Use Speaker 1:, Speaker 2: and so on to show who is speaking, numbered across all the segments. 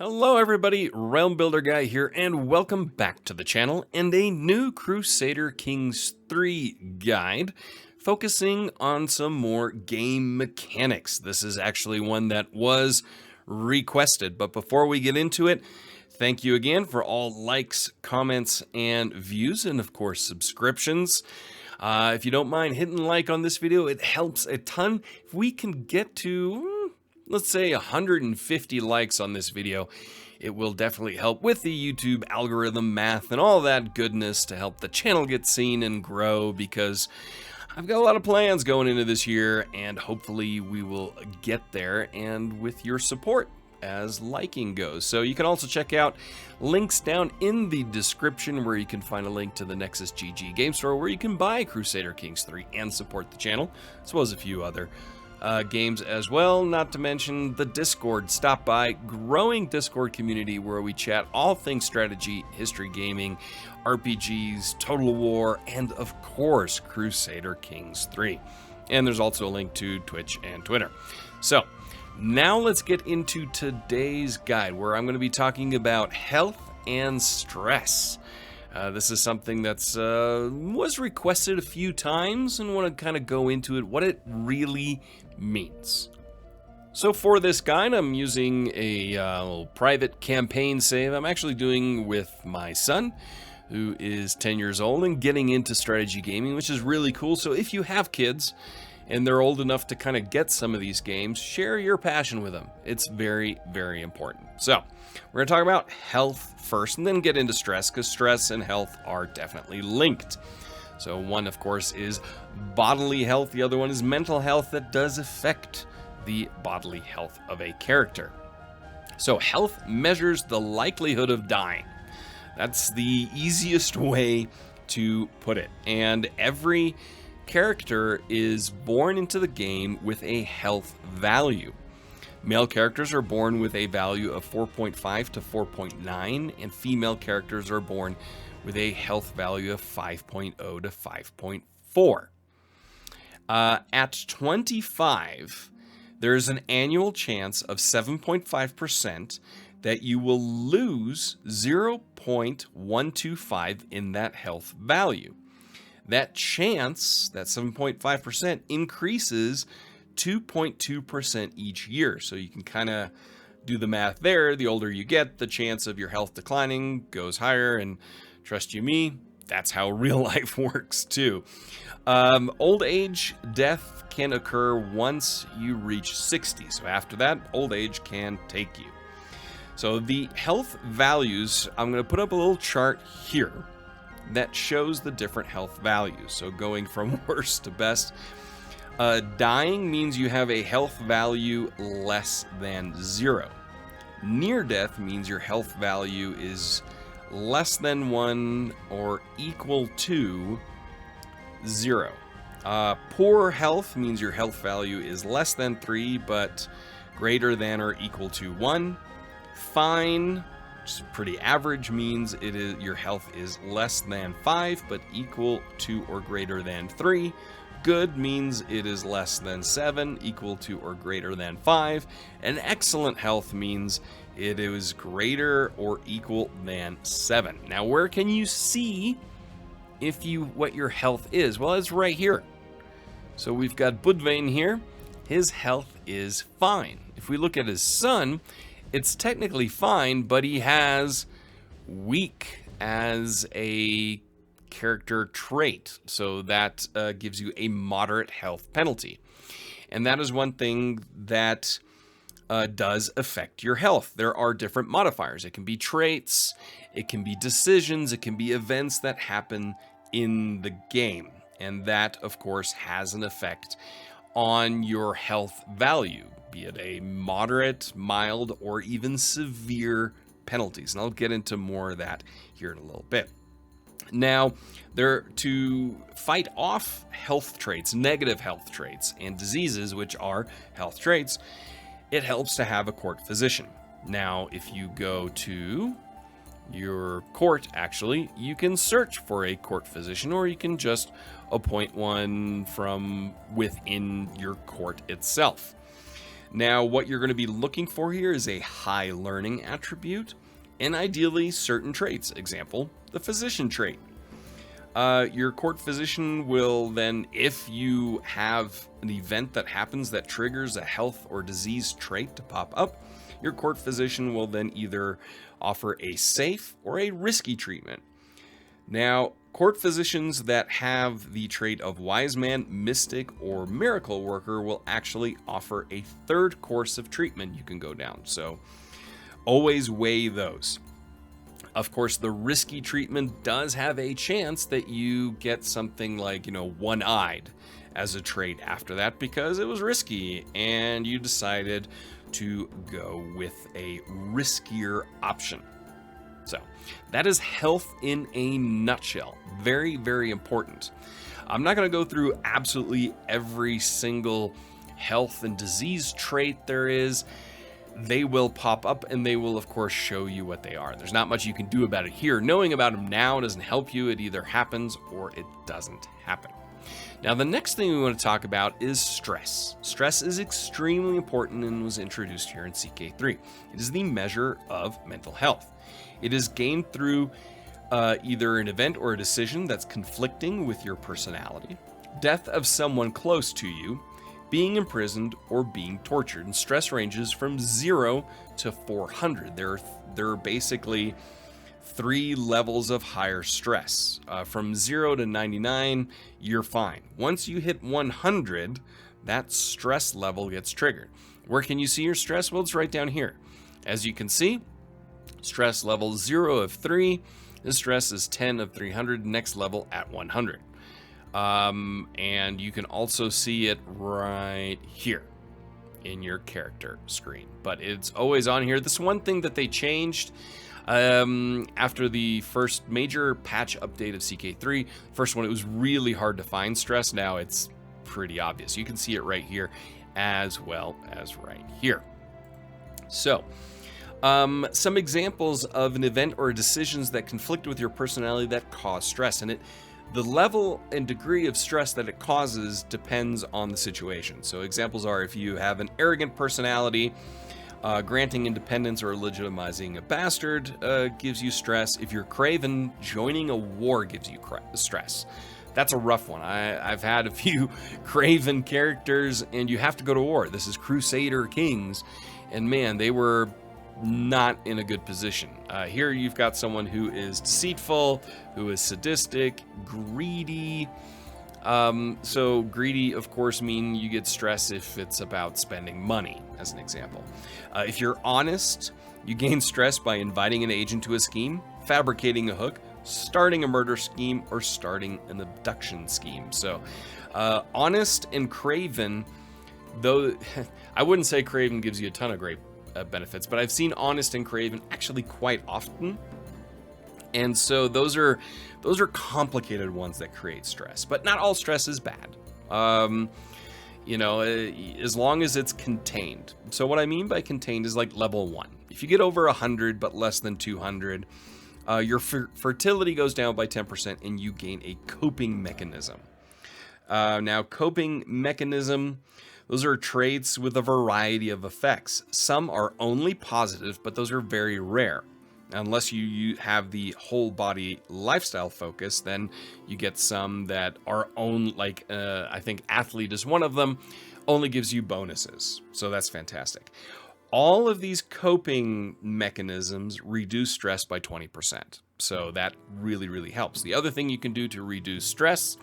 Speaker 1: Hello everybody, Realm Builder Guy here, and welcome back to the channel and a new Crusader Kings 3 guide focusing on some more game mechanics. This is actually one that was requested, but before we get into it, thank you again for all likes, comments, and views, and of course subscriptions. If you don't mind hitting like on this video, it helps a ton. If we can get to, let's say 150 likes on this video, it will definitely help with the YouTube algorithm math and all that goodness to help the channel get seen and grow, because I've got a lot of plans going into this year and hopefully we will get there, and with your support as liking goes. So you can also check out links down in the description where you can find a link to the Nexus GG game store where you can buy Crusader Kings 3 and support the channel, as well as a few other games as well, not to mention the Discord. Stop by, growing Discord community where we chat all things strategy, history gaming, RPGs, Total War, and of course Crusader Kings 3. And there's also a link to Twitch and Twitter. So now let's get into today's guide, where I'm going to be talking about health and stress. This is something that's was requested a few times, and want to kind of go into it, what it really means. So for this guide, I'm using a little private campaign save I'm actually doing with my son, who is 10 years old and getting into strategy gaming, which is really cool. So if you have kids and they're old enough to kind of get some of these games, share your passion with them. It's very, very important. So we're going to talk about health first and then get into stress, because stress and health are definitely linked. So one, of course, is bodily health. The other one is mental health that does affect the bodily health of a character. So health measures the likelihood of dying. That's the easiest way to put it. And every character is born into the game with a health value. Male characters are born with a value of 4.5 to 4.9, and female characters are born with a health value of 5.0 to 5.4. At 25, there's an annual chance of 7.5% that you will lose 0.125 in that health value. That chance, that 7.5%, increases 2.2% each year. So you can kind of do the math there. The older you get, the chance of your health declining goes higher, and trust you me, that's how real life works too. Old age death can occur once you reach 60. So after that, old age can take you. So the health values, I'm going to put up a little chart here that shows the different health values. So going from worst to best, dying means you have a health value less than 0. Near death means your health value is less than 1 or equal to 0. Poor health means your health value is less than 3 but greater than or equal to 1. Fine, which is pretty average, means your health is less than 5 but equal to or greater than 3. Good means it is less than 7, equal to or greater than 5. And excellent health means it is greater or equal than 7. Now, where can you see what your health is? Well, it's right here. So we've got Budvain here. His health is fine. If we look at his son, it's technically fine, but he has weak as a character trait, so that gives you a moderate health penalty. And that is one thing that does affect your health. There are different modifiers. It can be traits, it can be decisions, it can be events that happen in the game, and that of course has an effect on your health value, be it a moderate, mild, or even severe penalties. And I'll get into more of that here in a little bit. Now, to fight off health traits, negative health traits, and diseases, which are health traits, it helps to have a court physician. Now, if you go to your court, actually, you can search for a court physician, or you can just appoint one from within your court itself. Now, what you're going to be looking for here is a high learning attribute, and ideally certain traits. Example, the physician trait. Your court physician will then, if you have an event that happens that triggers a health or disease trait to pop up, your court physician will then either offer a safe or a risky treatment. Now, court physicians that have the trait of wise man, mystic, or miracle worker will actually offer a third course of treatment you can go down. So always weigh those. Of course, the risky treatment does have a chance that you get something like, one-eyed as a trait after that because it was risky and you decided to go with a riskier option. So that is health in a nutshell. Very, very important. I'm not going to go through absolutely every single health and disease trait there is. They will pop up and they will, of course, show you what they are. There's not much you can do about it here. Knowing about them now doesn't help you. It either happens or it doesn't happen. Now, the next thing we want to talk about is stress. Stress is extremely important and was introduced here in CK3. It is the measure of mental health. It is gained through either an event or a decision that's conflicting with your personality, death of someone close to you, being imprisoned, or being tortured. And stress ranges from 0 to 400. There are basically 3 levels of higher stress. From 0 to 99, you're fine. Once you hit 100, that stress level gets triggered. Where can you see your stress? Well, it's right down here. As you can see, stress level 0 of 3. The stress is 10 of 300. Next level at 100. And you can also see it right here in your character screen, but it's always on here. This one thing that they changed after the first major patch update of CK3, first one, it was really hard to find stress. Now it's pretty obvious. You can see it right here as well as right here. So some examples of an event or decisions that conflict with your personality that cause stress, and the level and degree of stress that it causes depends on the situation. So examples are if you have an arrogant personality, granting independence or legitimizing a bastard gives you stress. If you're craven, joining a war gives you stress. That's a rough one. I've had a few craven characters and you have to go to war. This is Crusader Kings, and man, they were not in a good position. Here you've got someone who is deceitful, who is sadistic, greedy. So greedy, of course, mean you get stress if it's about spending money, as an example. If you're honest, you gain stress by inviting an agent to a scheme, fabricating a hook, starting a murder scheme, or starting an abduction scheme. So honest and craven, though I wouldn't say craven gives you a ton of great benefits, but I've seen honest and craven actually quite often, and so those are complicated ones that create stress. But not all stress is bad, as long as it's contained. So what I mean by contained is like level 1. If you get over 100 but less than 200, your fertility goes down by 10% and you gain a coping mechanism. Now, coping mechanism, those are traits with a variety of effects. Some are only positive, but those are very rare. Unless you have the whole body lifestyle focus, then you get some that are I think athlete is one of them, only gives you bonuses. So that's fantastic. All of these coping mechanisms reduce stress by 20%. So that really, really helps. The other thing you can do to reduce stress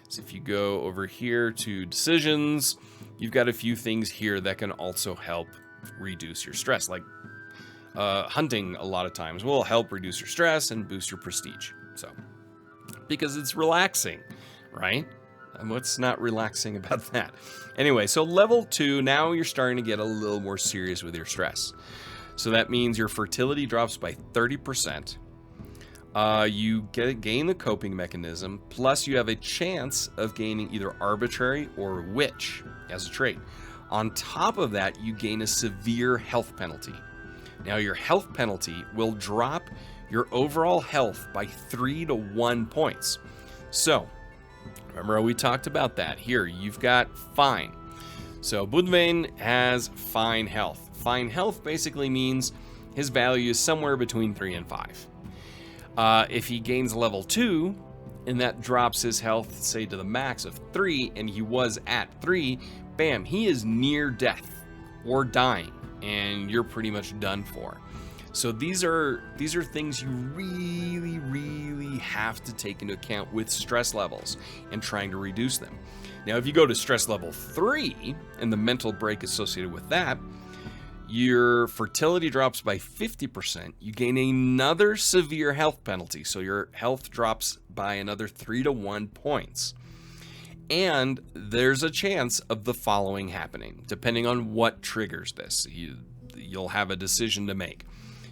Speaker 1: is if you go over here to decisions, you've got a few things here that can also help reduce your stress. Like hunting a lot of times will help reduce your stress and boost your prestige. So, because it's relaxing, right? And what's not relaxing about that? Anyway, so level 2, now you're starting to get a little more serious with your stress. So that means your fertility drops by 30%. You gain the coping mechanism, plus you have a chance of gaining either arbitrary or witch as a trait. On top of that, you gain a severe health penalty. Now, your health penalty will drop your overall health by 3 to 1 points. So, remember how we talked about that? Here, you've got fine. So Budvain has fine health. Fine health basically means his value is somewhere between 3 and 5. If he gains level 2, and that drops his health, say, to the max of 3, and he was at 3, bam, he is near death or dying, and you're pretty much done for. So these are things you really have to take into account with stress levels and trying to reduce them. Now, if you go to stress level 3 and the mental break associated with that, your fertility drops by 50%. You gain another severe health penalty, so your health drops by another 3 to 1 points. And there's a chance of the following happening, depending on what triggers this. You'll have a decision to make.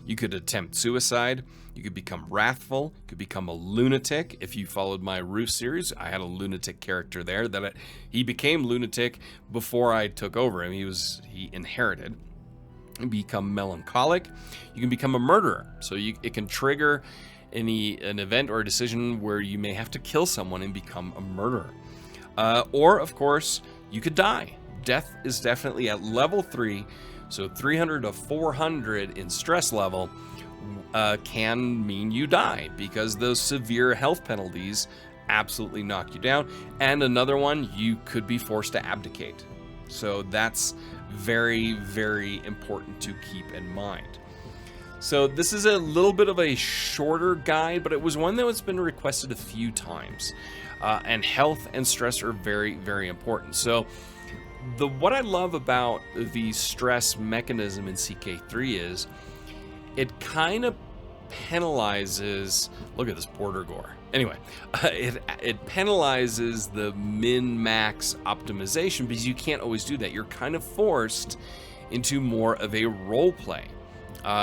Speaker 1: You could attempt suicide, you could become wrathful, you could become a lunatic. If you followed my Roof series, I had a lunatic character there he became lunatic before I took over him. He inherited. You become melancholic. You can become a murderer. So it can trigger an event or a decision where you may have to kill someone and become a murderer. Or, of course, you could die. Death is definitely at level 3. So 300 to 400 in stress level can mean you die because those severe health penalties absolutely knock you down. And another one, you could be forced to abdicate. So that's very important to keep in mind. So this is a little bit of a shorter guide, but it was one that has been requested a few times. And health and stress are very important. So what I love about the stress mechanism in CK3 is it kind of penalizes, look at this border gore. Anyway, it penalizes the min-max optimization because you can't always do that. You're kind of forced into more of a role play.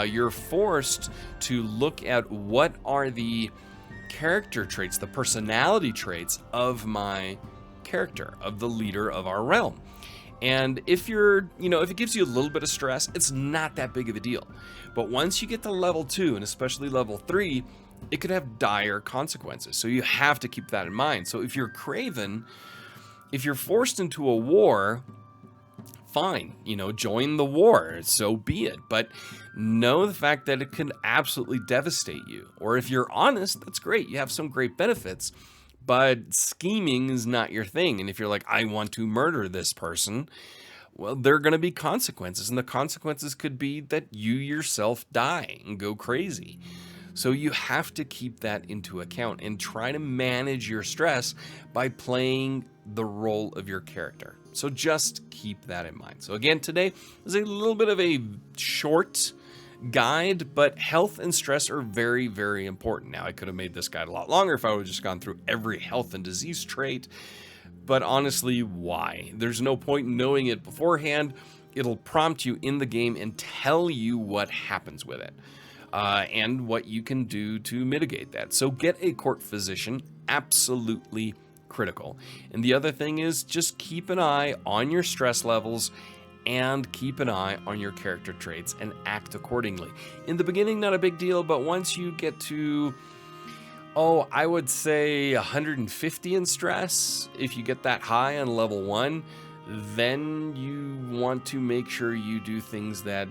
Speaker 1: You're forced to look at what are the character traits, the personality traits of my character, of the leader of our realm. And if if it gives you a little bit of stress, it's not that big of a deal. But once you get to level 2, and especially level 3, it could have dire consequences. So you have to keep that in mind. So if you're Craven, if you're forced into a war, fine, join the war, so be it. But know the fact that it can absolutely devastate you. Or if you're honest, that's great. You have some great benefits. But scheming is not your thing. And if you're like, I want to murder this person, well, there are going to be consequences. And the consequences could be that you yourself die and go crazy. So you have to keep that into account and try to manage your stress by playing the role of your character. So just keep that in mind. So again, today is a little bit of a short guide, but health and stress are very important. Now, I could have made this guide a lot longer if I would have just gone through every health and disease trait, but honestly, why? There's no point in knowing it beforehand. It'll prompt you in the game and tell you what happens with it, and what you can do to mitigate that. So get a court physician, absolutely critical. And the other thing is just keep an eye on your stress levels and keep an eye on your character traits and act accordingly. In the beginning, not a big deal, but once you get to, I would say 150 in stress, if you get that high on level 1, then you want to make sure you do things that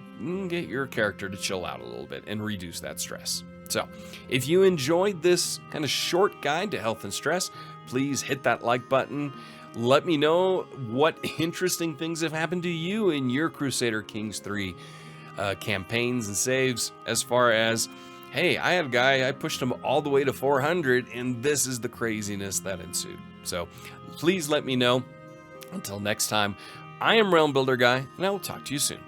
Speaker 1: get your character to chill out a little bit and reduce that stress. So, if you enjoyed this kind of short guide to health and stress, please hit that like button. Let me know what interesting things have happened to you in your Crusader Kings 3 campaigns and saves, as far as, hey, I had a guy, I pushed him all the way to 400, and this is the craziness that ensued. So please let me know. Until next time, I am Realm Builder Guy, and I will talk to you soon.